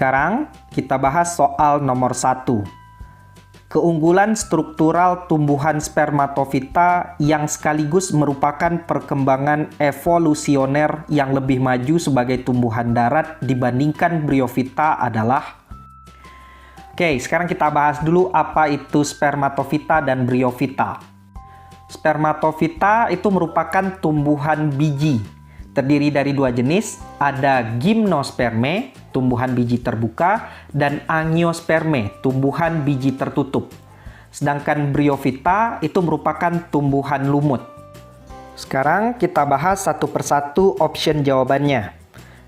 Sekarang kita bahas soal nomor 1. Keunggulan struktural tumbuhan spermatofita yang sekaligus merupakan perkembangan evolusioner yang lebih maju sebagai tumbuhan darat dibandingkan bryofita adalah. Oke, sekarang kita bahas dulu apa itu spermatofita dan bryofita. Spermatofita itu merupakan tumbuhan biji. Terdiri dari dua jenis, ada gymnosperme, tumbuhan biji terbuka, dan angiosperme, tumbuhan biji tertutup. Sedangkan bryofita itu merupakan tumbuhan lumut. Sekarang kita bahas satu persatu option jawabannya.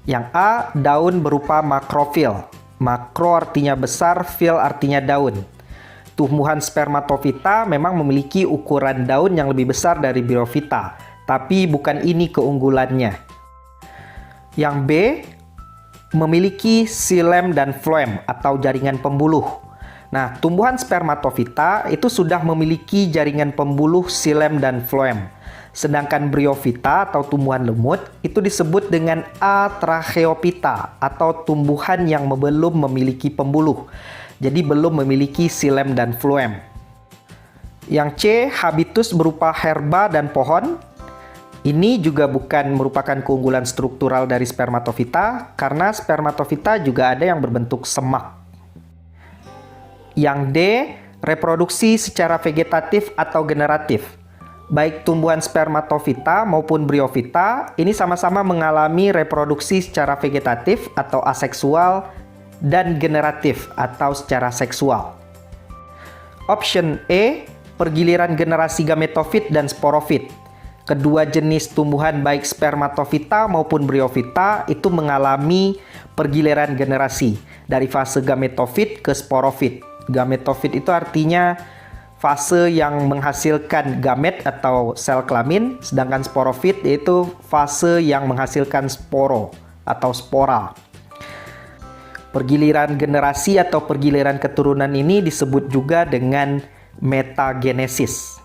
Yang A, daun berupa makrofil. Makro artinya besar, fil artinya daun. Tumbuhan spermatofita memang memiliki ukuran daun yang lebih besar dari bryofita, tapi bukan ini keunggulannya. Yang B, memiliki xilem dan floem atau jaringan pembuluh. Nah, tumbuhan spermatofita itu sudah memiliki jaringan pembuluh xilem dan floem. Sedangkan bryofita atau tumbuhan lumut itu disebut dengan atracheopita atau tumbuhan yang belum memiliki pembuluh. Jadi belum memiliki xilem dan floem. Yang C, habitus berupa herba dan pohon. Ini juga bukan merupakan keunggulan struktural dari spermatofita, karena spermatofita juga ada yang berbentuk semak. Yang D, reproduksi secara vegetatif atau generatif. Baik tumbuhan spermatofita maupun bryofita, ini sama-sama mengalami reproduksi secara vegetatif atau aseksual dan generatif atau secara seksual. Option E, pergiliran generasi gametofit dan sporofit. Kedua jenis tumbuhan baik spermatofita maupun bryofita itu mengalami pergiliran generasi dari fase gametofit ke sporofit. Gametofit itu artinya fase yang menghasilkan gamet atau sel kelamin, sedangkan sporofit yaitu fase yang menghasilkan sporo atau spora. Pergiliran generasi atau pergiliran keturunan ini disebut juga dengan metagenesis.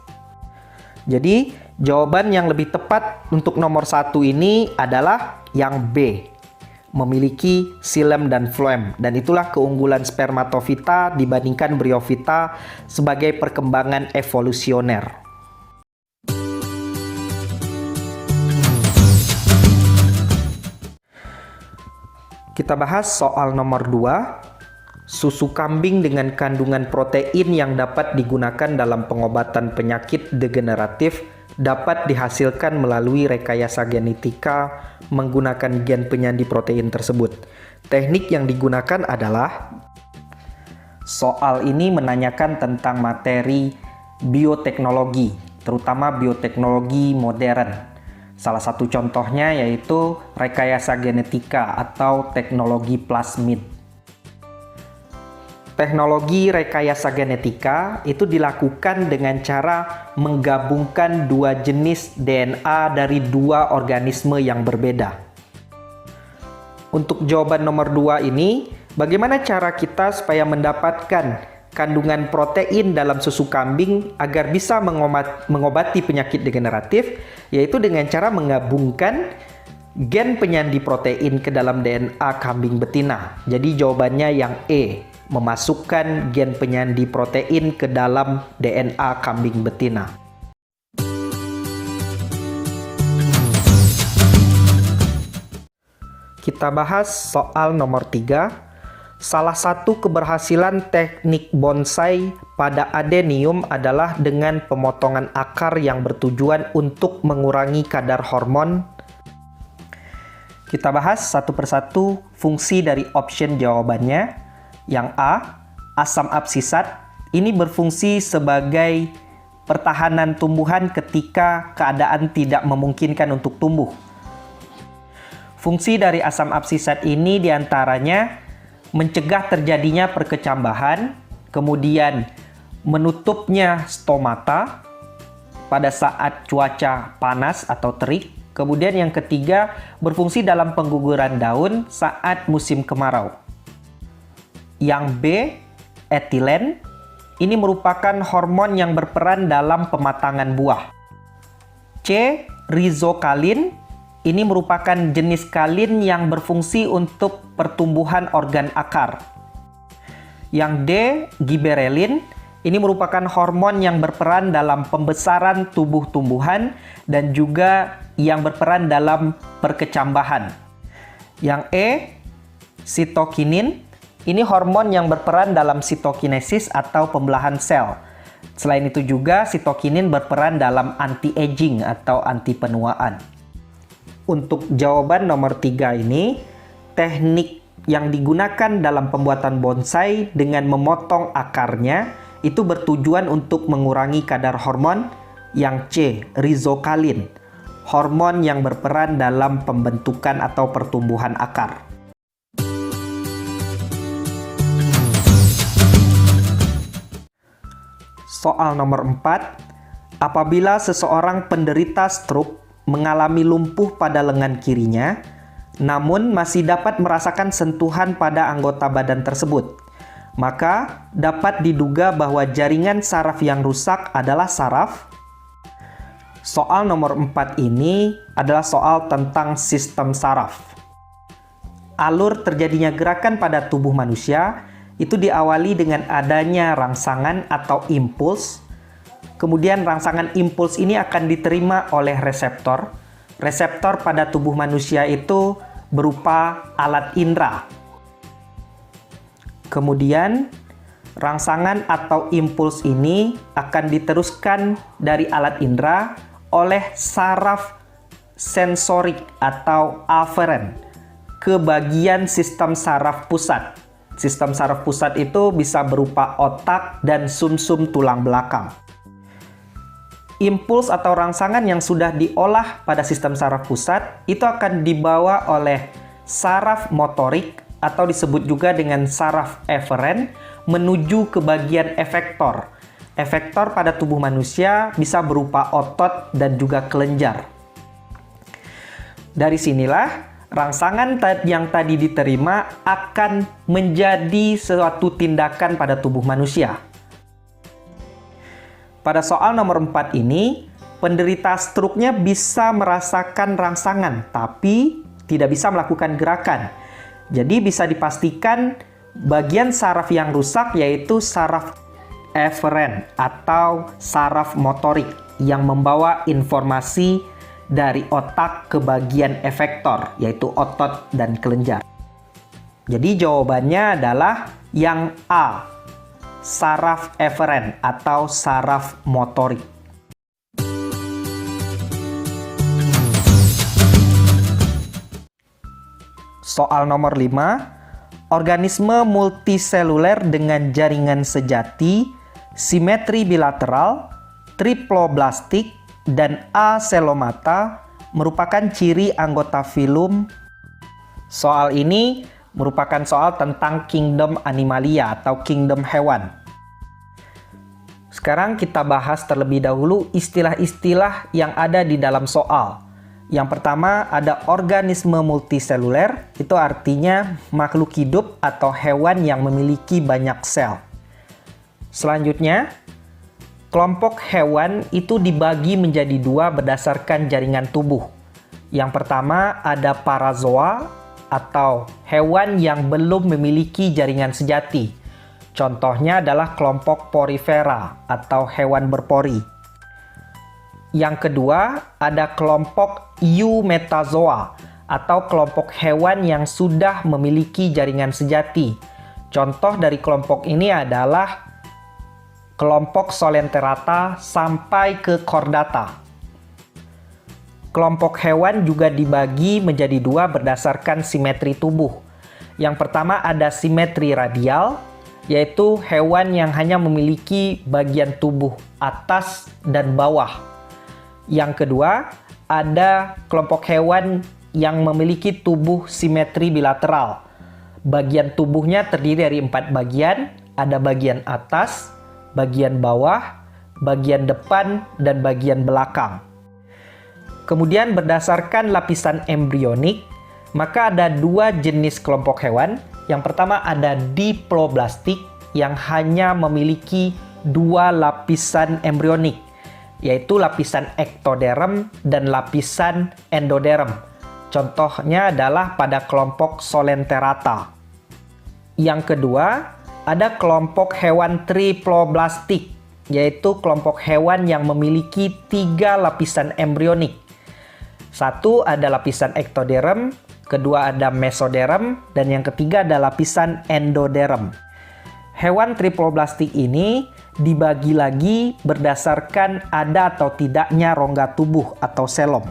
Jadi, jawaban yang lebih tepat untuk nomor 1 ini adalah yang B, memiliki xilem dan floem. Dan itulah keunggulan spermatofita dibandingkan bryofita sebagai perkembangan evolusioner. Kita bahas soal nomor 2. Susu kambing dengan kandungan protein yang dapat digunakan dalam pengobatan penyakit degeneratif dapat dihasilkan melalui rekayasa genetika menggunakan gen penyandi protein tersebut. Teknik yang digunakan adalah, soal ini menanyakan tentang materi bioteknologi, terutama bioteknologi modern. Salah satu contohnya yaitu rekayasa genetika atau teknologi plasmid. Teknologi rekayasa genetika itu dilakukan dengan cara menggabungkan dua jenis DNA dari dua organisme yang berbeda. Untuk jawaban nomor 2 ini, bagaimana cara kita supaya mendapatkan kandungan protein dalam susu kambing agar bisa mengobati penyakit degeneratif, yaitu dengan cara menggabungkan gen penyandi protein ke dalam DNA kambing betina. Jadi jawabannya yang E, memasukkan gen penyandi protein ke dalam DNA kambing betina. Kita bahas soal nomor 3. Salah satu keberhasilan teknik bonsai pada adenium adalah dengan pemotongan akar yang bertujuan untuk mengurangi kadar hormon. Kita bahas satu persatu fungsi dari option jawabannya. Yang A, asam absisat ini berfungsi sebagai pertahanan tumbuhan ketika keadaan tidak memungkinkan untuk tumbuh. Fungsi dari asam absisat ini diantaranya mencegah terjadinya perkecambahan, kemudian menutupnya stomata pada saat cuaca panas atau terik, kemudian yang ketiga berfungsi dalam pengguguran daun saat musim kemarau. Yang B, etilen, ini merupakan hormon yang berperan dalam pematangan buah. C, rizokalin, Ini merupakan jenis kalin yang berfungsi untuk pertumbuhan organ akar. Yang D, giberelin. Ini merupakan hormon yang berperan dalam pembesaran tubuh tumbuhan dan juga yang berperan dalam perkecambahan. Yang E, sitokinin. Ini hormon yang berperan dalam sitokinesis atau pembelahan sel. Selain itu juga sitokinin berperan dalam anti-aging atau anti penuaan. Untuk jawaban nomor 3 ini, teknik yang digunakan dalam pembuatan bonsai dengan memotong akarnya itu bertujuan untuk mengurangi kadar hormon. Yang C, rizokalin, hormon yang berperan dalam pembentukan atau pertumbuhan akar. Soal nomor 4, apabila seseorang penderita stroke mengalami lumpuh pada lengan kirinya, namun masih dapat merasakan sentuhan pada anggota badan tersebut, maka dapat diduga bahwa jaringan saraf yang rusak adalah saraf. Soal nomor 4 ini adalah soal tentang sistem saraf. Alur terjadinya gerakan pada tubuh manusia itu diawali dengan adanya rangsangan atau impuls. Kemudian rangsangan impuls ini akan diterima oleh reseptor. Reseptor pada tubuh manusia itu berupa alat indera. Kemudian rangsangan atau impuls ini akan diteruskan dari alat indera oleh saraf sensorik atau aferen ke bagian sistem saraf pusat. Sistem saraf pusat itu bisa berupa otak dan sumsum tulang belakang. Impuls atau rangsangan yang sudah diolah pada sistem saraf pusat itu akan dibawa oleh saraf motorik atau disebut juga dengan saraf eferen menuju ke bagian efektor. Efektor pada tubuh manusia bisa berupa otot dan juga kelenjar. Dari sinilah rangsangan yang tadi diterima akan menjadi suatu tindakan pada tubuh manusia. Pada soal nomor 4 ini, penderita stroke-nya bisa merasakan rangsangan, tapi tidak bisa melakukan gerakan. Jadi bisa dipastikan bagian saraf yang rusak yaitu saraf eferen atau saraf motorik yang membawa informasi dari otak ke bagian efektor, yaitu otot dan kelenjar. Jadi jawabannya adalah yang A, saraf eferen atau saraf motorik. Soal nomor 5, organisme multiseluler dengan jaringan sejati, simetri bilateral, triploblastik, dan aselomata merupakan ciri anggota filum. Soal ini merupakan soal tentang kingdom animalia atau kingdom hewan. Sekarang kita bahas terlebih dahulu istilah-istilah yang ada di dalam soal. Yang pertama ada organisme multiseluler, itu artinya makhluk hidup atau hewan yang memiliki banyak sel. Selanjutnya, kelompok hewan itu dibagi menjadi dua berdasarkan jaringan tubuh. Yang pertama ada parazoa atau hewan yang belum memiliki jaringan sejati. Contohnya adalah kelompok porifera atau hewan berpori. Yang kedua ada kelompok eumetazoa atau kelompok hewan yang sudah memiliki jaringan sejati. Contoh dari kelompok ini adalah kelompok Solenterata sampai ke Chordata. Kelompok hewan juga dibagi menjadi dua berdasarkan simetri tubuh. Yang pertama ada simetri radial, yaitu hewan yang hanya memiliki bagian tubuh atas dan bawah. Yang kedua ada kelompok hewan yang memiliki tubuh simetri bilateral. Bagian tubuhnya terdiri dari 4 bagian, ada bagian atas, bagian bawah, bagian depan, dan bagian belakang. Kemudian berdasarkan lapisan embrionik, maka ada dua jenis kelompok hewan. Yang pertama ada diploblastik yang hanya memiliki dua lapisan embrionik, yaitu lapisan ektoderm dan lapisan endoderm. Contohnya adalah pada kelompok Solenterata. Yang kedua, ada kelompok hewan triploblastik, yaitu kelompok hewan yang memiliki 3 lapisan embrionik. Satu ada lapisan ektoderm, kedua ada mesoderm, dan yang ketiga ada lapisan endoderm. Hewan triploblastik ini dibagi lagi berdasarkan ada atau tidaknya rongga tubuh atau selom.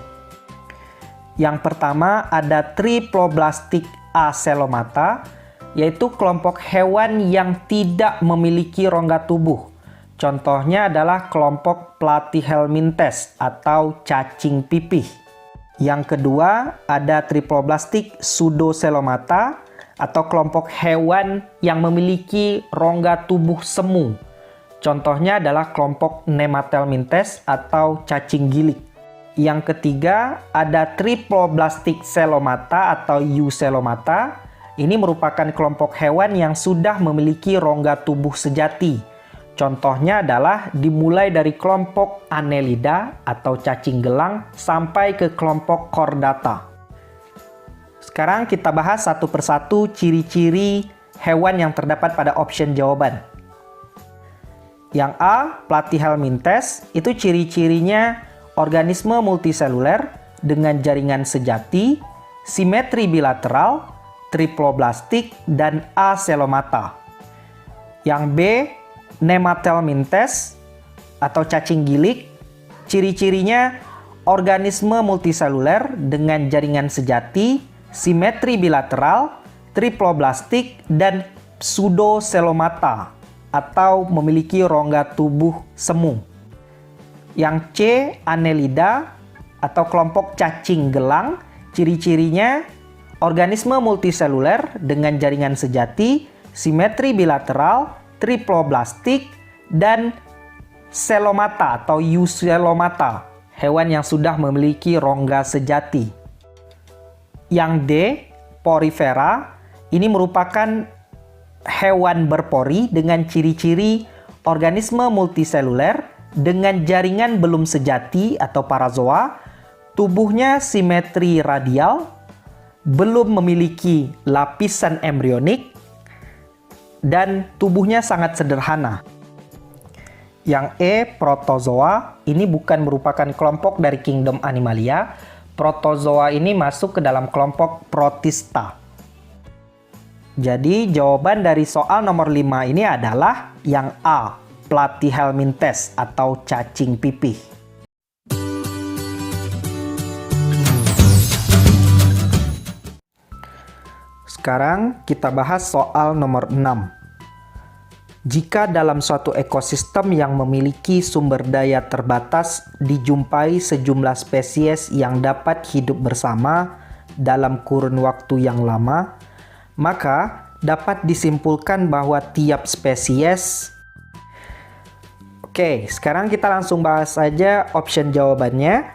Yang pertama ada triploblastik acelomata, yaitu kelompok hewan yang tidak memiliki rongga tubuh. Contohnya adalah kelompok Platyhelminthes atau cacing pipih. Yang kedua ada triploblastik pseudocelomata atau kelompok hewan yang memiliki rongga tubuh semu. Contohnya adalah kelompok Nemathelminthes atau cacing gilik. Yang ketiga ada triploblastik celomata atau eucelomata. Ini merupakan kelompok hewan yang sudah memiliki rongga tubuh sejati. Contohnya adalah dimulai dari kelompok Annelida atau cacing gelang sampai ke kelompok Chordata. Sekarang kita bahas satu persatu ciri-ciri hewan yang terdapat pada option jawaban. Yang A, Platyhelminthes, itu ciri-cirinya organisme multiseluler dengan jaringan sejati, simetri bilateral, triploblastik, dan acelomata. Yang B, Nemathelminthes atau cacing gilik, ciri-cirinya organisme multiseluler dengan jaringan sejati, simetri bilateral, triploblastik, dan pseudocelomata atau memiliki rongga tubuh semu. Yang C, Annelida atau kelompok cacing gelang, ciri-cirinya organisme multiseluler dengan jaringan sejati, simetri bilateral, triploblastik, dan celomata atau eucelomata, hewan yang sudah memiliki rongga sejati. Yang D, Porifera, ini merupakan hewan berpori dengan ciri-ciri organisme multiseluler dengan jaringan belum sejati atau parazoa, tubuhnya simetri radial, belum memiliki lapisan embrionik, dan tubuhnya sangat sederhana. Yang E, Protozoa, ini bukan merupakan kelompok dari kingdom Animalia. Protozoa ini masuk ke dalam kelompok Protista. Jadi jawaban dari soal nomor 5 ini adalah yang A, Platyhelminthes atau cacing pipih. Sekarang kita bahas soal nomor 6. Jika dalam suatu ekosistem yang memiliki sumber daya terbatas dijumpai sejumlah spesies yang dapat hidup bersama dalam kurun waktu yang lama, maka dapat disimpulkan bahwa tiap spesies. Oke, sekarang kita langsung bahas saja option jawabannya.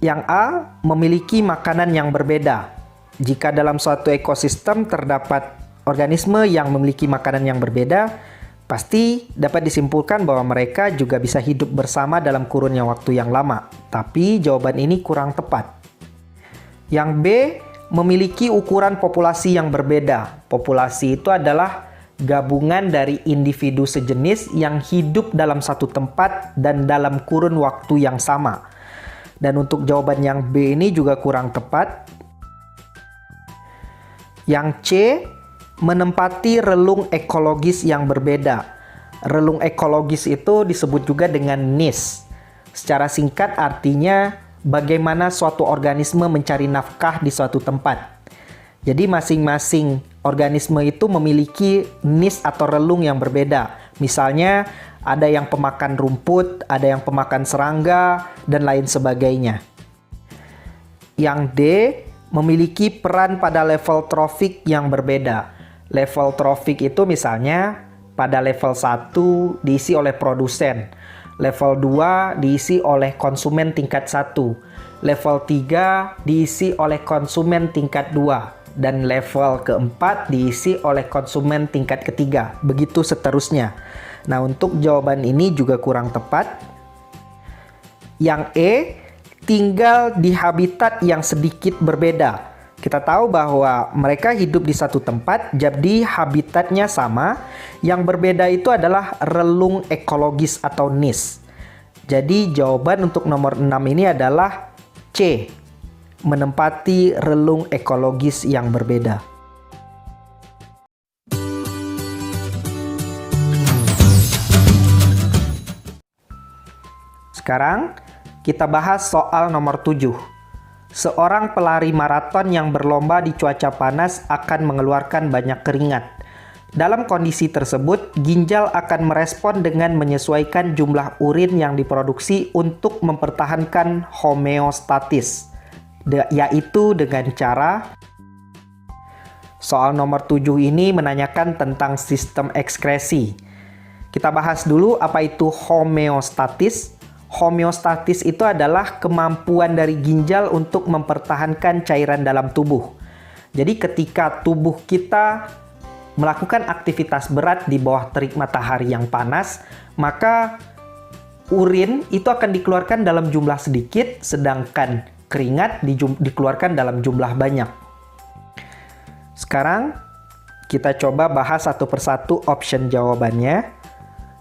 Yang A, memiliki makanan yang berbeda. Jika dalam suatu ekosistem terdapat organisme yang memiliki makanan yang berbeda, pasti dapat disimpulkan bahwa mereka juga bisa hidup bersama dalam kurun waktu yang lama. Tapi jawaban ini kurang tepat. Yang B, memiliki ukuran populasi yang berbeda. Populasi itu adalah gabungan dari individu sejenis yang hidup dalam satu tempat dan dalam kurun waktu yang sama. Dan untuk jawaban yang B ini juga kurang tepat. Yang C, menempati relung ekologis yang berbeda. Relung ekologis itu disebut juga dengan niche. Secara singkat artinya bagaimana suatu organisme mencari nafkah di suatu tempat. Jadi masing-masing organisme itu memiliki niche atau relung yang berbeda. Misalnya ada yang pemakan rumput, ada yang pemakan serangga, dan lain sebagainya. Yang D, memiliki peran pada level trofik yang berbeda. Level trofik itu misalnya pada level 1 diisi oleh produsen, level 2 diisi oleh konsumen tingkat 1, level 3 diisi oleh konsumen tingkat 2, dan level keempat diisi oleh konsumen tingkat ketiga. Begitu seterusnya. Nah, untuk jawaban ini juga kurang tepat. Yang E, tinggal di habitat yang sedikit berbeda. Kita tahu bahwa mereka hidup di satu tempat, jadi habitatnya sama. Yang berbeda itu adalah relung ekologis atau niche. Jadi jawaban untuk nomor 6 ini adalah C, menempati relung ekologis yang berbeda. Sekarang kita bahas soal nomor 7. Seorang pelari maraton yang berlomba di cuaca panas akan mengeluarkan banyak keringat. Dalam kondisi tersebut, ginjal akan merespon dengan menyesuaikan jumlah urin yang diproduksi untuk mempertahankan homeostatis, yaitu dengan cara. Soal nomor 7 ini menanyakan tentang sistem ekskresi. Kita bahas dulu apa itu homeostatis. Homeostatis itu adalah kemampuan dari ginjal untuk mempertahankan cairan dalam tubuh. Jadi ketika tubuh kita melakukan aktivitas berat di bawah terik matahari yang panas, maka urin itu akan dikeluarkan dalam jumlah sedikit, sedangkan keringat dikeluarkan dalam jumlah banyak. Sekarang kita coba bahas satu persatu option jawabannya.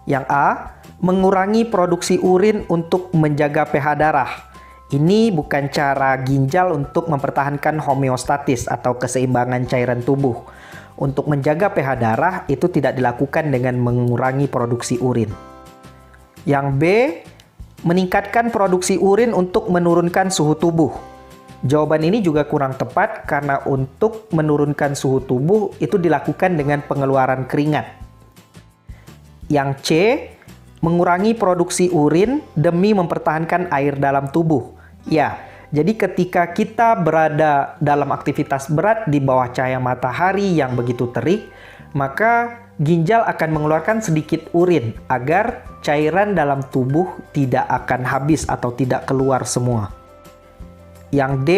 Yang A, mengurangi produksi urin untuk menjaga pH darah. Ini bukan cara ginjal untuk mempertahankan homeostatis atau keseimbangan cairan tubuh. Untuk menjaga pH darah itu tidak dilakukan dengan mengurangi produksi urin. Yang B, meningkatkan produksi urin untuk menurunkan suhu tubuh. Jawaban ini juga kurang tepat karena untuk menurunkan suhu tubuh itu dilakukan dengan pengeluaran keringat. Yang C, mengurangi produksi urin demi mempertahankan air dalam tubuh. Ya, jadi ketika kita berada dalam aktivitas berat di bawah cahaya matahari yang begitu terik, maka ginjal akan mengeluarkan sedikit urin agar cairan dalam tubuh tidak akan habis atau tidak keluar semua. Yang D,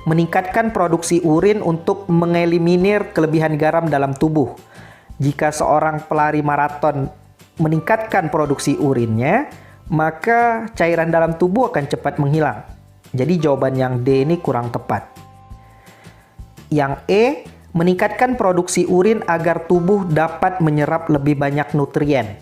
meningkatkan produksi urin untuk mengeliminir kelebihan garam dalam tubuh. Jika seorang pelari maraton meningkatkan produksi urinnya, maka cairan dalam tubuh akan cepat menghilang. Jadi jawaban yang D ini kurang tepat. Yang E, meningkatkan produksi urin agar tubuh dapat menyerap lebih banyak nutrien.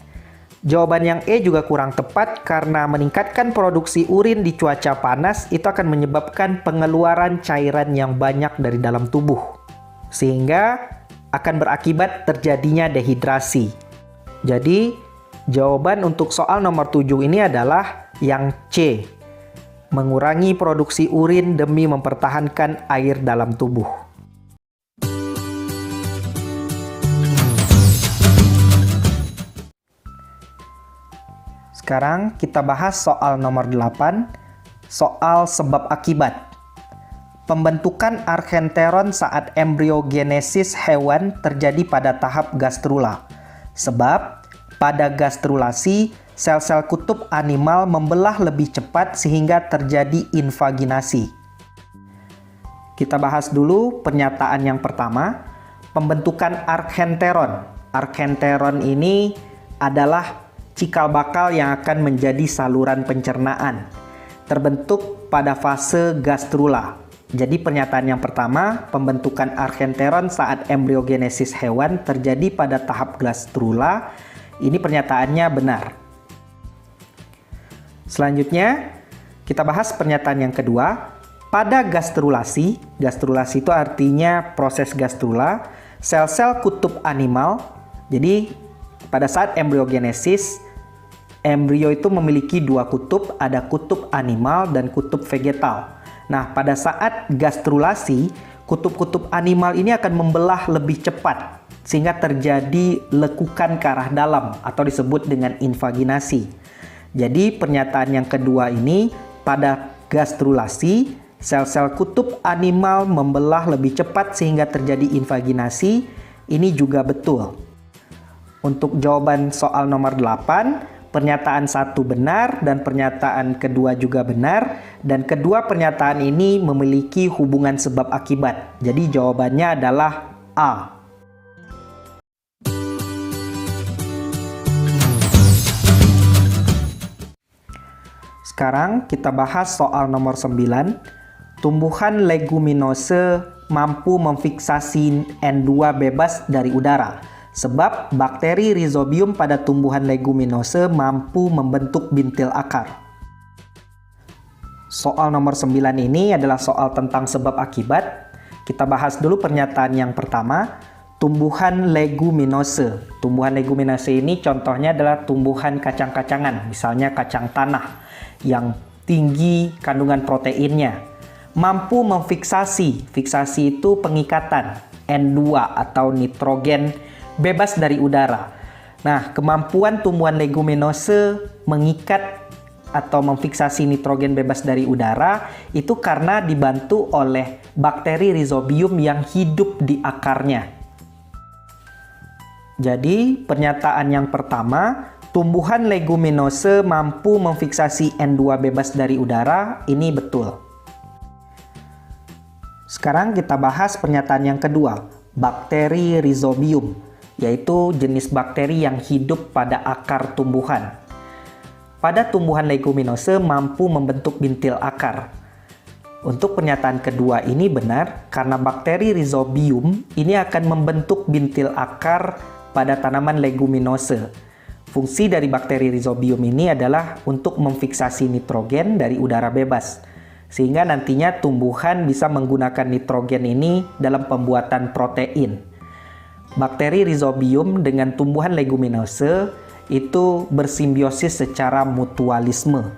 Jawaban yang E juga kurang tepat karena meningkatkan produksi urin di cuaca panas itu akan menyebabkan pengeluaran cairan yang banyak dari dalam tubuh, sehingga akan berakibat terjadinya dehidrasi. Jadi, jawaban untuk soal nomor 7 ini adalah yang C, mengurangi produksi urin demi mempertahankan air dalam tubuh. Sekarang kita bahas soal nomor 8, soal sebab akibat. Pembentukan archenteron saat embriogenesis hewan terjadi pada tahap gastrula. Sebab pada gastrulasi, sel-sel kutub animal membelah lebih cepat sehingga terjadi invaginasi. Kita bahas dulu pernyataan yang pertama, pembentukan archenteron. Archenteron ini adalah cikal bakal yang akan menjadi saluran pencernaan, terbentuk pada fase gastrula. Jadi pernyataan yang pertama, pembentukan archenteron saat embriogenesis hewan terjadi pada tahap gastrula. Ini pernyataannya benar. Selanjutnya, kita bahas pernyataan yang kedua. Pada gastrulasi, gastrulasi itu artinya proses gastrula, sel-sel kutub animal. Jadi, pada saat embriogenesis, embrio itu memiliki dua kutub, ada kutub animal dan kutub vegetal. Nah, pada saat gastrulasi, kutub-kutub animal ini akan membelah lebih cepat, sehingga terjadi lekukan ke arah dalam atau disebut dengan invaginasi. Jadi pernyataan yang kedua ini, pada gastrulasi, sel-sel kutub animal membelah lebih cepat sehingga terjadi invaginasi. Ini juga betul. Untuk jawaban soal nomor 8, pernyataan 1 benar dan pernyataan kedua juga benar, dan kedua pernyataan ini memiliki hubungan sebab akibat. Jadi jawabannya adalah A. Sekarang kita bahas soal nomor 9. Tumbuhan leguminose mampu memfiksasi N2 bebas dari udara. Sebab bakteri Rhizobium pada tumbuhan leguminose mampu membentuk bintil akar. Soal nomor 9 ini adalah soal tentang sebab akibat. Kita bahas dulu pernyataan yang pertama. Tumbuhan leguminose. Tumbuhan leguminose ini contohnya adalah tumbuhan kacang-kacangan, misalnya kacang tanah yang tinggi kandungan proteinnya. Mampu memfiksasi, fiksasi itu pengikatan, N2 atau nitrogen bebas dari udara. Nah, kemampuan tumbuhan leguminose mengikat atau memfiksasi nitrogen bebas dari udara itu karena dibantu oleh bakteri Rhizobium yang hidup di akarnya. Jadi, pernyataan yang pertama, tumbuhan leguminose mampu memfiksasi N2 bebas dari udara, ini betul. Sekarang kita bahas pernyataan yang kedua, bakteri Rhizobium, yaitu jenis bakteri yang hidup pada akar tumbuhan. Pada tumbuhan leguminose mampu membentuk bintil akar. Untuk pernyataan kedua ini benar karena bakteri Rhizobium ini akan membentuk bintil akar pada tanaman leguminose. Fungsi dari bakteri Rhizobium ini adalah untuk memfiksasi nitrogen dari udara bebas, sehingga nantinya tumbuhan bisa menggunakan nitrogen ini dalam pembuatan protein. Bakteri Rhizobium dengan tumbuhan leguminose itu bersimbiosis secara mutualisme.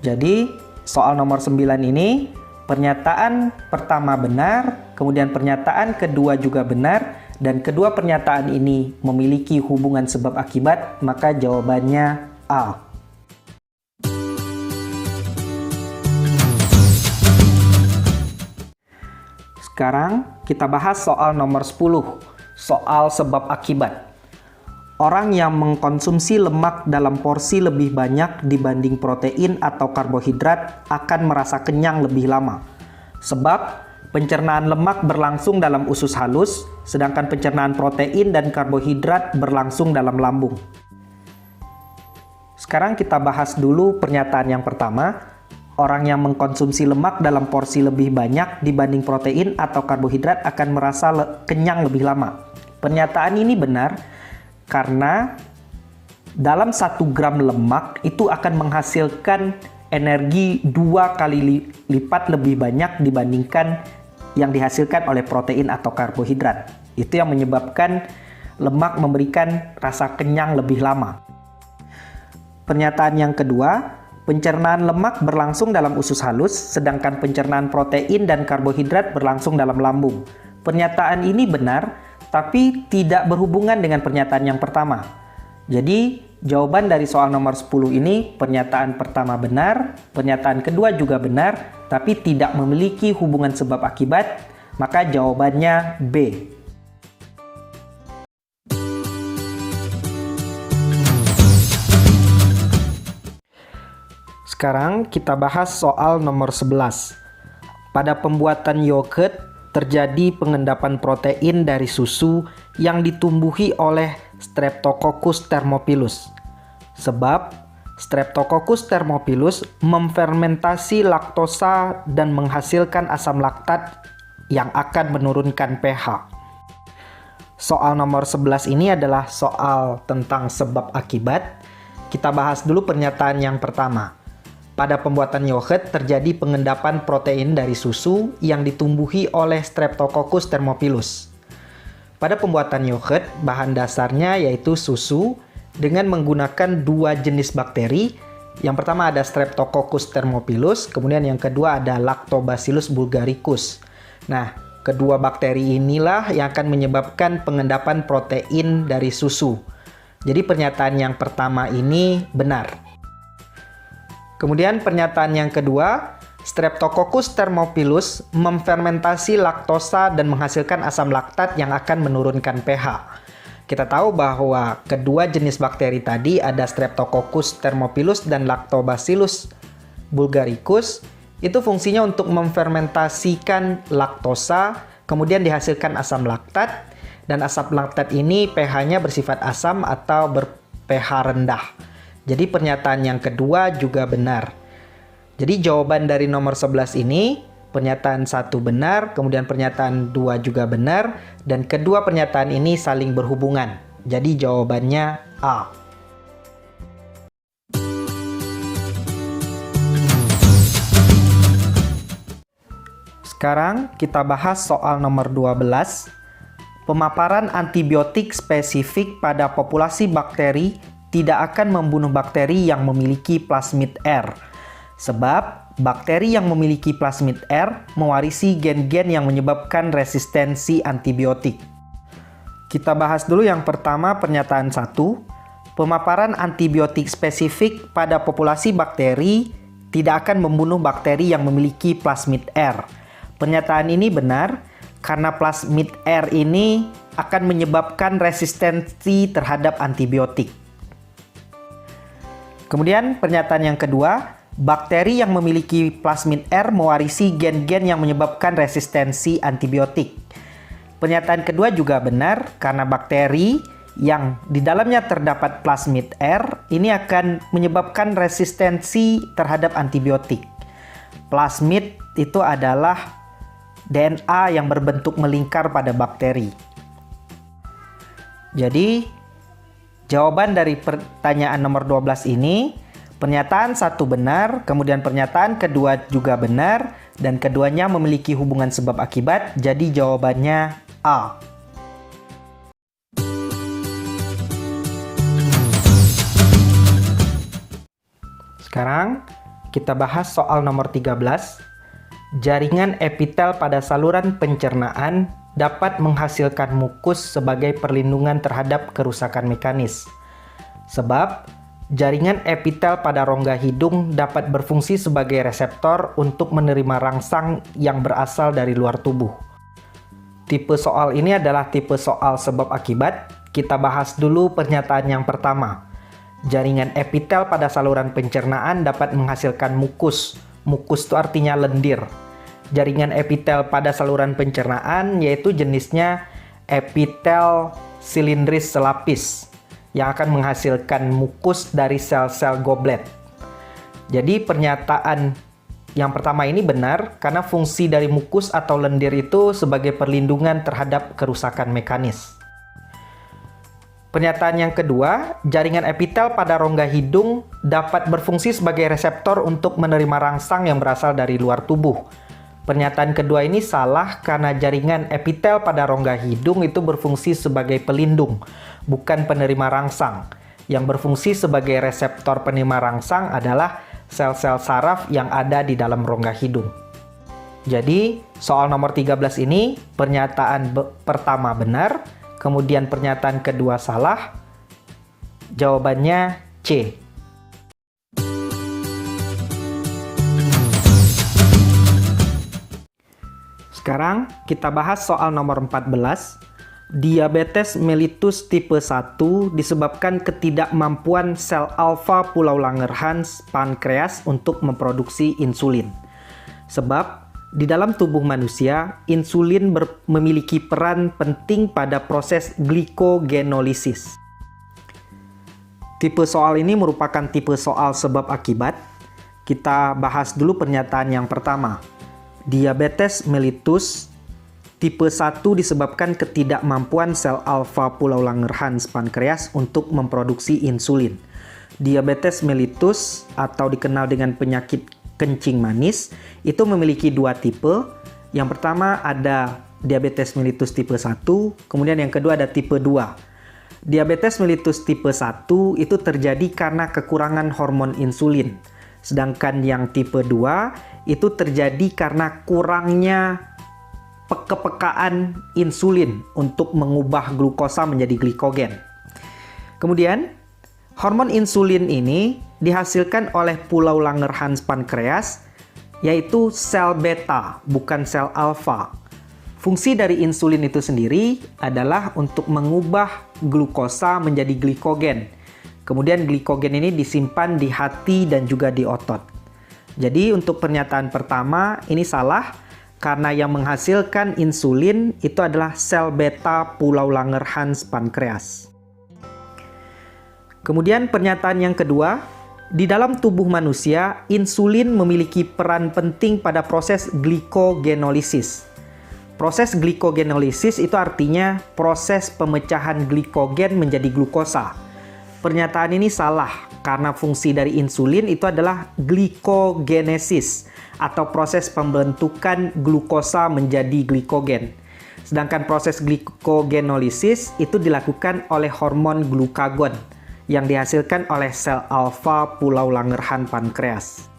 Jadi, soal nomor 9 ini, pernyataan pertama benar, kemudian pernyataan kedua juga benar, dan kedua pernyataan ini memiliki hubungan sebab akibat, maka jawabannya A. Sekarang kita bahas soal nomor 10, soal sebab akibat. Orang yang mengkonsumsi lemak dalam porsi lebih banyak dibanding protein atau karbohidrat akan merasa kenyang lebih lama. Sebab pencernaan lemak berlangsung dalam usus halus, sedangkan pencernaan protein dan karbohidrat berlangsung dalam lambung. Sekarang kita bahas dulu pernyataan yang pertama. Orang yang mengkonsumsi lemak dalam porsi lebih banyak dibanding protein atau karbohidrat akan merasa kenyang lebih lama. Pernyataan ini benar karena dalam 1 gram lemak itu akan menghasilkan energi 2 kali lipat lebih banyak dibandingkan yang dihasilkan oleh protein atau karbohidrat. Itu yang menyebabkan lemak memberikan rasa kenyang lebih lama. Pernyataan yang kedua, pencernaan lemak berlangsung dalam usus halus, sedangkan pencernaan protein dan karbohidrat berlangsung dalam lambung. Pernyataan ini benar, tapi tidak berhubungan dengan pernyataan yang pertama. Jadi, jawaban dari soal nomor 10 ini, pernyataan pertama benar, pernyataan kedua juga benar, tapi tidak memiliki hubungan sebab akibat, maka jawabannya B. Sekarang kita bahas soal nomor 11. Pada pembuatan yogurt terjadi pengendapan protein dari susu yang ditumbuhi oleh Streptococcus thermophilus. Sebab Streptococcus thermophilus memfermentasi laktosa dan menghasilkan asam laktat yang akan menurunkan pH. Soal nomor 11 ini adalah soal tentang sebab akibat. Kita bahas dulu pernyataan yang pertama. Pada pembuatan yogurt terjadi pengendapan protein dari susu yang ditumbuhi oleh Streptococcus thermophilus. Pada pembuatan yogurt, bahan dasarnya yaitu susu dengan menggunakan 2 jenis bakteri. Yang pertama ada Streptococcus thermophilus, kemudian yang kedua ada Lactobacillus bulgaricus. Nah, kedua bakteri inilah yang akan menyebabkan pengendapan protein dari susu. Jadi pernyataan yang pertama ini benar. Kemudian pernyataan yang kedua, Streptococcus thermophilus memfermentasi laktosa dan menghasilkan asam laktat yang akan menurunkan pH. Kita tahu bahwa kedua jenis bakteri tadi ada Streptococcus thermophilus dan Lactobacillus bulgaricus. Itu fungsinya untuk memfermentasikan laktosa, kemudian dihasilkan asam laktat, dan asam laktat ini pH-nya bersifat asam atau ber-pH rendah. Jadi pernyataan yang kedua juga benar. Jadi jawaban dari nomor 11 ini, pernyataan 1 benar, kemudian pernyataan 2 juga benar, dan kedua pernyataan ini saling berhubungan. Jadi jawabannya A. Sekarang kita bahas soal nomor 12. Pemaparan antibiotik spesifik pada populasi bakteri tidak akan membunuh bakteri yang memiliki plasmid R. Sebab bakteri yang memiliki plasmid R mewarisi gen-gen yang menyebabkan resistensi antibiotik. Kita bahas dulu yang pertama, pernyataan 1. Pemaparan antibiotik spesifik pada populasi bakteri tidak akan membunuh bakteri yang memiliki plasmid R. Pernyataan ini benar karena plasmid R ini akan menyebabkan resistensi terhadap antibiotik. Kemudian pernyataan yang kedua, bakteri yang memiliki plasmid R mewarisi gen-gen yang menyebabkan resistensi antibiotik. Pernyataan kedua juga benar karena bakteri yang di dalamnya terdapat plasmid R ini akan menyebabkan resistensi terhadap antibiotik. Plasmid itu adalah DNA yang berbentuk melingkar pada bakteri. Jadi, jawaban dari pertanyaan nomor 12 ini, pernyataan 1 benar, kemudian pernyataan kedua juga benar, dan keduanya memiliki hubungan sebab akibat, jadi jawabannya A. Sekarang, kita bahas soal nomor 13. Jaringan epitel pada saluran pencernaan dapat menghasilkan mukus sebagai perlindungan terhadap kerusakan mekanis. Sebab, jaringan epitel pada rongga hidung dapat berfungsi sebagai reseptor untuk menerima rangsang yang berasal dari luar tubuh. Tipe soal ini adalah tipe soal sebab akibat. Kita bahas dulu pernyataan yang pertama. Jaringan epitel pada saluran pencernaan dapat menghasilkan mukus. Mukus itu artinya lendir. Jaringan epitel pada saluran pencernaan yaitu jenisnya epitel silindris selapis yang akan menghasilkan mukus dari sel-sel goblet. Jadi pernyataan yang pertama ini benar karena fungsi dari mukus atau lendir itu sebagai perlindungan terhadap kerusakan mekanis. Pernyataan yang kedua, jaringan epitel pada rongga hidung dapat berfungsi sebagai reseptor untuk menerima rangsang yang berasal dari luar tubuh. Pernyataan kedua ini salah karena jaringan epitel pada rongga hidung itu berfungsi sebagai pelindung, bukan penerima rangsang. Yang berfungsi sebagai reseptor penerima rangsang adalah sel-sel saraf yang ada di dalam rongga hidung. Jadi, soal nomor 13 ini, pernyataan pertama benar, kemudian pernyataan kedua salah, jawabannya C. Sekarang kita bahas soal nomor 14. Diabetes mellitus tipe 1 disebabkan ketidakmampuan sel alfa Pulau Langerhans pankreas untuk memproduksi insulin. Sebab di dalam tubuh manusia, insulin memiliki peran penting pada proses glikogenolisis. Tipe soal ini merupakan tipe soal sebab akibat. Kita bahas dulu pernyataan yang pertama. Diabetes mellitus tipe 1 disebabkan ketidakmampuan sel alfa Pulau Langerhans pankreas untuk memproduksi insulin. Diabetes mellitus atau dikenal dengan penyakit kencing manis itu memiliki dua tipe. Yang pertama ada diabetes mellitus tipe 1, kemudian yang kedua ada tipe 2. Diabetes mellitus tipe 1 itu terjadi karena kekurangan hormon insulin. Sedangkan yang tipe 2 itu terjadi karena kurangnya kepekaan insulin untuk mengubah glukosa menjadi glikogen. Kemudian, hormon insulin ini dihasilkan oleh Pulau Langerhans pankreas, yaitu sel beta, bukan sel alfa. Fungsi dari insulin itu sendiri adalah untuk mengubah glukosa menjadi glikogen. Kemudian glikogen ini disimpan di hati dan juga di otot. Jadi untuk pernyataan pertama ini salah, karena yang menghasilkan insulin itu adalah sel beta Pulau Langerhans pankreas. Kemudian pernyataan yang kedua, di dalam tubuh manusia, insulin memiliki peran penting pada proses glikogenolisis. Proses glikogenolisis itu artinya proses pemecahan glikogen menjadi glukosa. Pernyataan ini salah karena fungsi dari insulin itu adalah glikogenesis atau proses pembentukan glukosa menjadi glikogen. Sedangkan proses glikogenolisis itu dilakukan oleh hormon glukagon yang dihasilkan oleh sel alfa pulau Langerhans pankreas.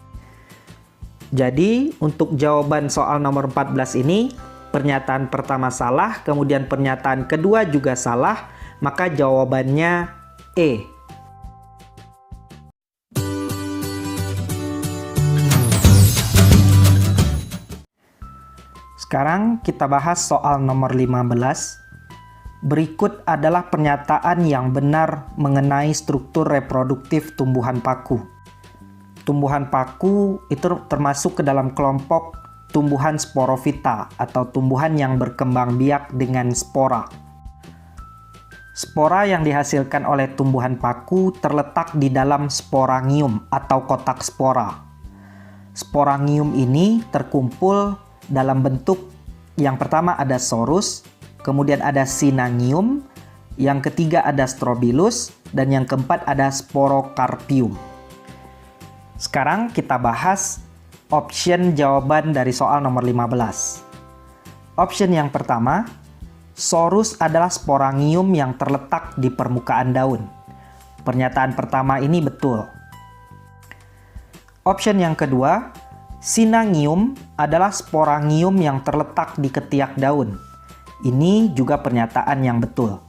Jadi, untuk jawaban soal nomor 14 ini, pernyataan pertama salah, kemudian pernyataan kedua juga salah, maka jawabannya E. Sekarang kita bahas soal nomor 15. Berikut adalah pernyataan yang benar mengenai struktur reproduktif tumbuhan paku. Tumbuhan paku itu termasuk ke dalam kelompok tumbuhan sporofita atau tumbuhan yang berkembang biak dengan spora. Spora yang dihasilkan oleh tumbuhan paku terletak di dalam sporangium atau kotak spora. Sporangium ini terkumpul dalam bentuk yang pertama ada sorus, kemudian ada sinangium, yang ketiga ada strobilus, dan yang keempat ada sporokarpium. Sekarang kita bahas option jawaban dari soal nomor 15. Option yang pertama, sorus adalah sporangium yang terletak di permukaan daun. Pernyataan pertama ini betul. Option yang kedua, sinangium adalah sporangium yang terletak di ketiak daun. Ini juga pernyataan yang betul.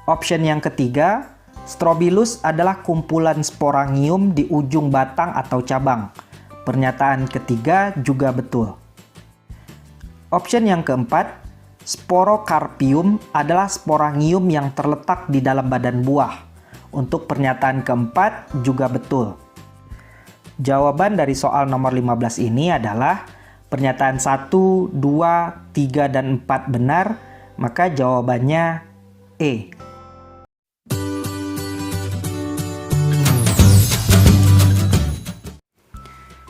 Option yang ketiga, strobilus adalah kumpulan sporangium di ujung batang atau cabang. Pernyataan ketiga juga betul. Option yang keempat, sporokarpium adalah sporangium yang terletak di dalam badan buah. Untuk pernyataan keempat juga betul. Jawaban dari soal nomor 15 ini adalah pernyataan 1, 2, 3, dan 4 benar, maka jawabannya E.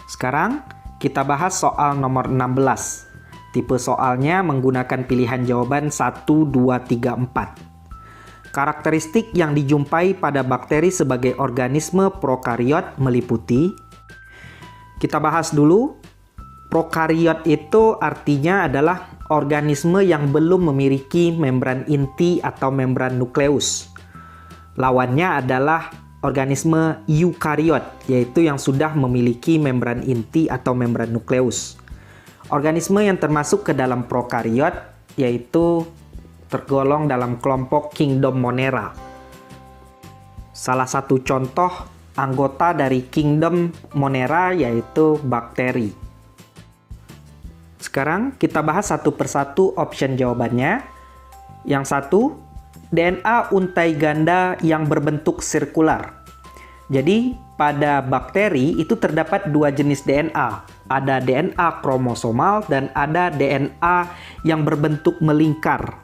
Sekarang kita bahas soal nomor 16. Tipe soalnya menggunakan pilihan jawaban 1, 2, 3, 4. Karakteristik yang dijumpai pada bakteri sebagai organisme prokariot meliputi. Kita bahas dulu. Prokariot itu artinya adalah organisme yang belum memiliki membran inti atau membran nukleus. Lawannya adalah organisme eukariot, yaitu yang sudah memiliki membran inti atau membran nukleus. Organisme yang termasuk ke dalam prokariot yaitu tergolong dalam kelompok kingdom Monera. Salah satu contoh anggota dari kingdom Monera yaitu bakteri. Sekarang kita bahas satu persatu option jawabannya. Yang satu, DNA untai ganda yang berbentuk sirkular. Jadi pada bakteri itu terdapat dua jenis DNA. Ada DNA kromosomal dan ada DNA yang berbentuk melingkar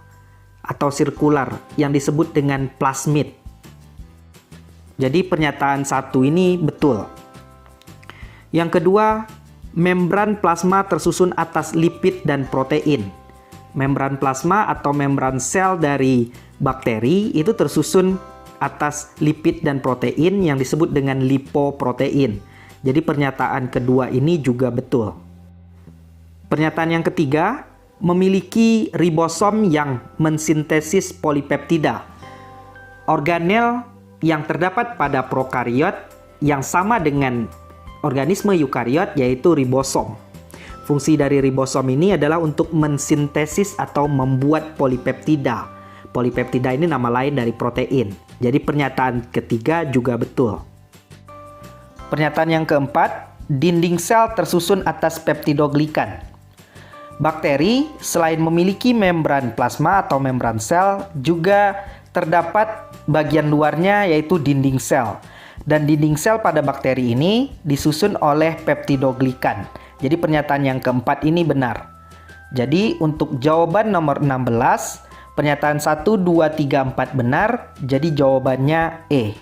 atau sirkular yang disebut dengan plasmid. Jadi pernyataan satu ini betul. Yang kedua, membran plasma tersusun atas lipid dan protein. Membran plasma atau membran sel dari bakteri itu tersusun atas lipid dan protein yang disebut dengan lipoprotein. Jadi pernyataan kedua ini juga betul. Pernyataan yang ketiga, memiliki ribosom yang mensintesis polipeptida. Organel yang terdapat pada prokariot yang sama dengan organisme eukariot yaitu ribosom. Fungsi dari ribosom ini adalah untuk mensintesis atau membuat polipeptida. Polipeptida ini nama lain dari protein. Jadi pernyataan ketiga juga betul. Pernyataan yang keempat, dinding sel tersusun atas peptidoglikan. Bakteri selain memiliki membran plasma atau membran sel juga terdapat bagian luarnya yaitu dinding sel. Dan dinding sel pada bakteri ini disusun oleh peptidoglikan. Jadi pernyataan yang keempat ini benar. Jadi untuk jawaban nomor 16, Pernyataan 1, 2, 3, 4 benar, jadi jawabannya E.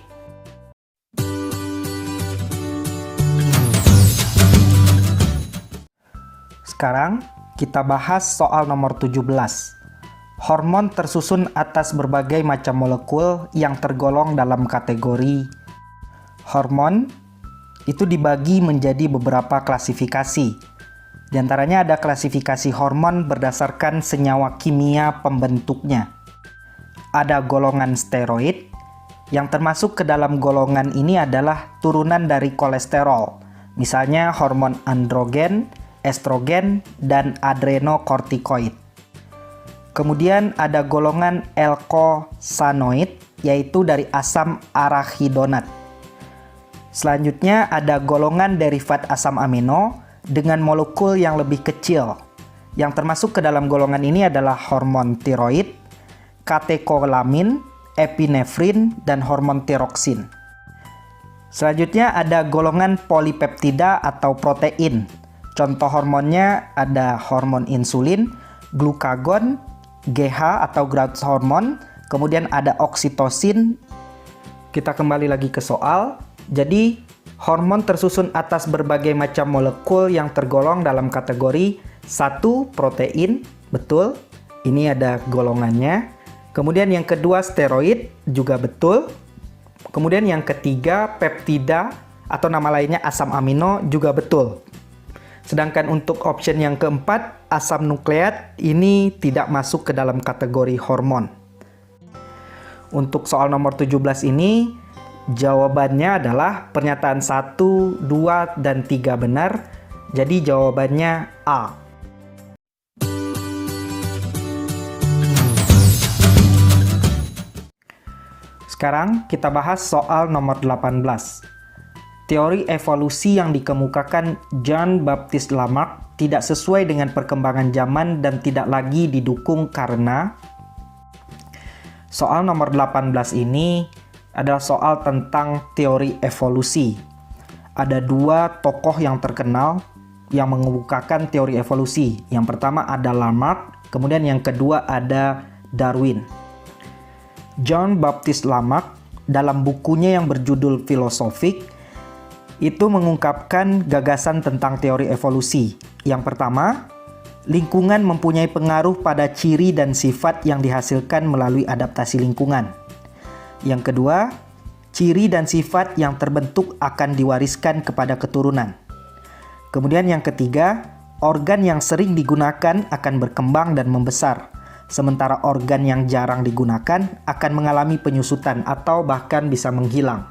Sekarang kita bahas soal nomor 17. Hormon tersusun atas berbagai macam molekul yang tergolong dalam kategori hormon. Itu dibagi menjadi beberapa klasifikasi. Di antaranya ada klasifikasi hormon berdasarkan senyawa kimia pembentuknya. Ada golongan steroid, yang termasuk ke dalam golongan ini adalah turunan dari kolesterol. Misalnya hormon androgen, estrogen, dan adrenokortikoid. Kemudian ada golongan eukosanoid, yaitu dari asam arachidonat. Selanjutnya ada golongan derivat asam amino dengan molekul yang lebih kecil. Yang termasuk ke dalam golongan ini adalah hormon tiroid, katekolamin, epinefrin, dan hormon tiroksin. Selanjutnya ada golongan polipeptida atau protein. Contoh hormonnya ada hormon insulin, glukagon, GH atau growth hormone, kemudian ada oksitosin. Kita kembali lagi ke soal. Jadi, hormon tersusun atas berbagai macam molekul yang tergolong dalam kategori 1. Protein, betul. Ini ada golongannya. Kemudian yang kedua steroid, juga betul. Kemudian yang ketiga peptida atau nama lainnya asam amino, juga betul. Sedangkan untuk option yang keempat, asam nukleat, ini tidak masuk ke dalam kategori hormon. Untuk soal nomor 17 ini, jawabannya adalah pernyataan 1, 2, dan 3 benar. Jadi jawabannya A. Sekarang kita bahas soal nomor 18. Teori evolusi yang dikemukakan Jean Baptiste Lamarck tidak sesuai dengan perkembangan zaman dan tidak lagi didukung karena soal nomor 18 ini adalah soal tentang teori evolusi. Ada dua tokoh yang terkenal yang mengemukakan teori evolusi. Yang pertama ada Lamarck, kemudian yang kedua ada Darwin. Jean Baptiste Lamarck dalam bukunya yang berjudul Philosophic itu mengungkapkan gagasan tentang teori evolusi. Yang pertama, lingkungan mempunyai pengaruh pada ciri dan sifat yang dihasilkan melalui adaptasi lingkungan. Yang kedua, ciri dan sifat yang terbentuk akan diwariskan kepada keturunan. Kemudian yang ketiga, organ yang sering digunakan akan berkembang dan membesar, sementara organ yang jarang digunakan akan mengalami penyusutan atau bahkan bisa menghilang.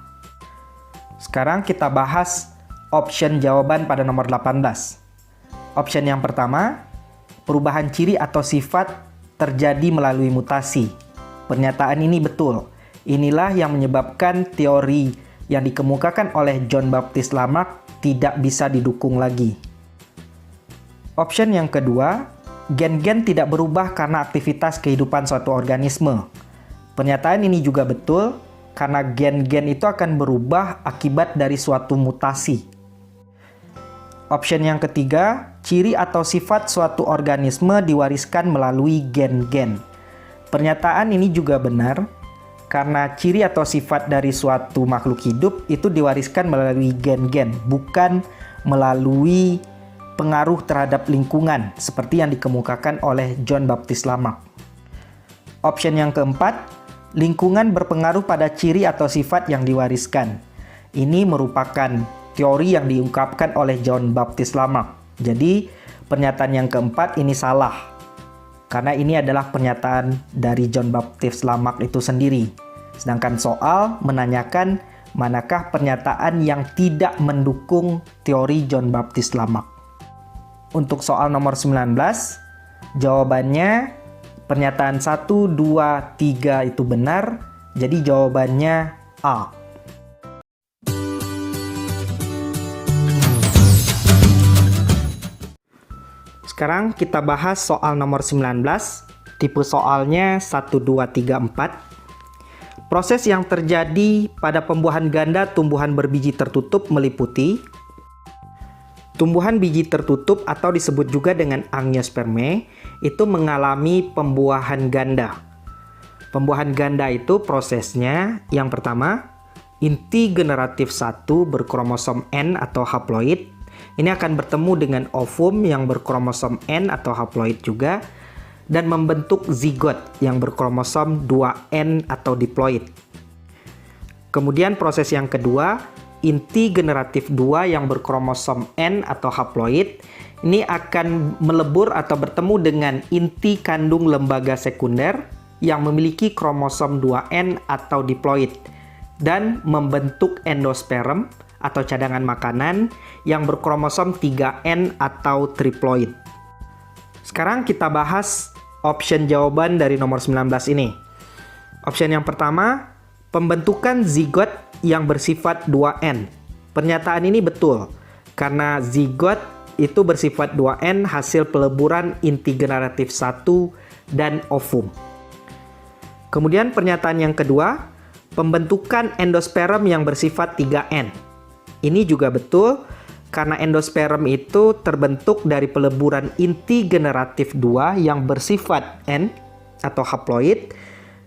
Sekarang kita bahas option jawaban pada nomor 18. Option yang pertama, perubahan ciri atau sifat terjadi melalui mutasi. Pernyataan ini betul. Inilah yang menyebabkan teori yang dikemukakan oleh Jean Baptiste Lamarck tidak bisa didukung lagi. Option yang kedua, gen-gen tidak berubah karena aktivitas kehidupan suatu organisme. Pernyataan ini juga betul, karena gen-gen itu akan berubah akibat dari suatu mutasi. Option yang ketiga, ciri atau sifat suatu organisme diwariskan melalui gen-gen. Pernyataan ini juga benar, karena ciri atau sifat dari suatu makhluk hidup itu diwariskan melalui gen-gen, bukan melalui pengaruh terhadap lingkungan, seperti yang dikemukakan oleh Jean Baptiste Lamarck. Option yang keempat, lingkungan berpengaruh pada ciri atau sifat yang diwariskan. Ini merupakan teori yang diungkapkan oleh Jean Baptiste Lamarck. Jadi, pernyataan yang keempat ini salah. Karena ini adalah pernyataan dari Jean Baptiste Lamarck itu sendiri. Sedangkan soal menanyakan manakah pernyataan yang tidak mendukung teori Jean Baptiste Lamarck. Untuk soal nomor 19, jawabannya pernyataan 1, 2, 3 itu benar, jadi jawabannya A. Sekarang kita bahas soal nomor 19, tipe soalnya 1, 2, 3, 4. Proses yang terjadi pada pembuahan ganda tumbuhan berbiji tertutup meliputi tumbuhan biji tertutup atau disebut juga dengan angiosperme itu mengalami pembuahan ganda. Pembuahan ganda itu prosesnya yang pertama, inti generatif 1 berkromosom N atau haploid. Ini akan bertemu dengan ovum yang berkromosom N atau haploid juga dan membentuk zigot yang berkromosom 2N atau diploid. Kemudian proses yang kedua, inti generatif 2 yang berkromosom N atau haploid ini akan melebur atau bertemu dengan inti kandung lembaga sekunder yang memiliki kromosom 2N atau diploid dan membentuk endosperm atau cadangan makanan yang berkromosom 3N atau triploid. Sekarang kita bahas option jawaban dari nomor 19 ini. Option yang pertama, pembentukan zigot yang bersifat 2N. Pernyataan ini betul karena zigot itu bersifat 2N hasil peleburan inti generatif 1 dan ovum. Kemudian pernyataan yang kedua, pembentukan endosperm yang bersifat 3N. Ini juga betul karena endosperm itu terbentuk dari peleburan inti generatif 2 yang bersifat N atau haploid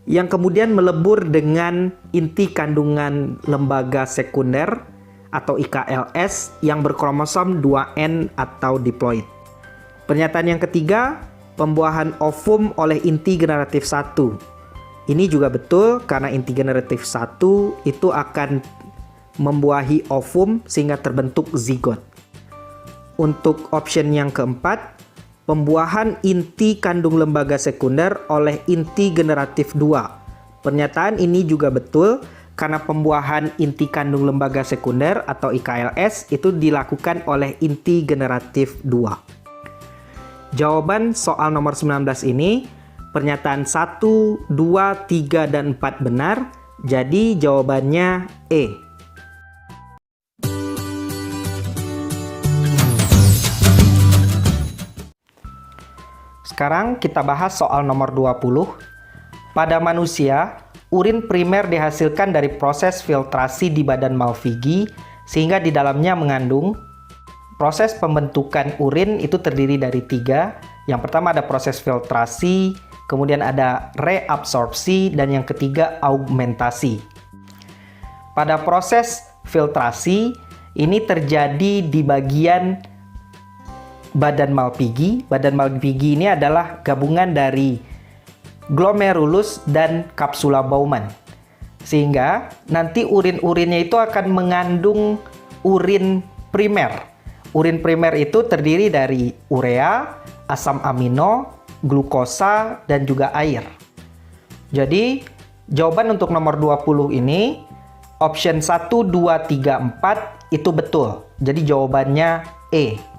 yang kemudian melebur dengan inti kandungan lembaga sekunder atau IKLS yang berkromosom 2N atau diploid. Pernyataan yang ketiga, pembuahan ovum oleh inti generatif 1. Ini juga betul karena inti generatif 1 itu akan membuahi ovum sehingga terbentuk zigot. Untuk option yang keempat, pembuahan inti kandung lembaga sekunder oleh inti generatif 2. Pernyataan ini juga betul karena pembuahan inti kandung lembaga sekunder atau IKLS itu dilakukan oleh inti generatif 2. Jawaban soal nomor 19 ini, pernyataan 1, 2, 3, dan 4 benar, jadi jawabannya E. Sekarang kita bahas soal nomor 20. Pada manusia, urin primer dihasilkan dari proses filtrasi di badan Malpighi, sehingga di dalamnya mengandung. Proses pembentukan urin itu terdiri dari 3. Yang pertama ada proses filtrasi, kemudian ada reabsorpsi, dan yang ketiga augmentasi. Pada proses filtrasi, ini terjadi di bagian badan Malpighi. Badan Malpighi ini adalah gabungan dari glomerulus dan kapsula Bowman. Sehingga nanti urin-urinnya itu akan mengandung urin primer. Urin primer itu terdiri dari urea, asam amino, glukosa, dan juga air. Jadi, jawaban untuk nomor 20 ini, option 1, 2, 3, 4 itu betul. Jadi jawabannya E.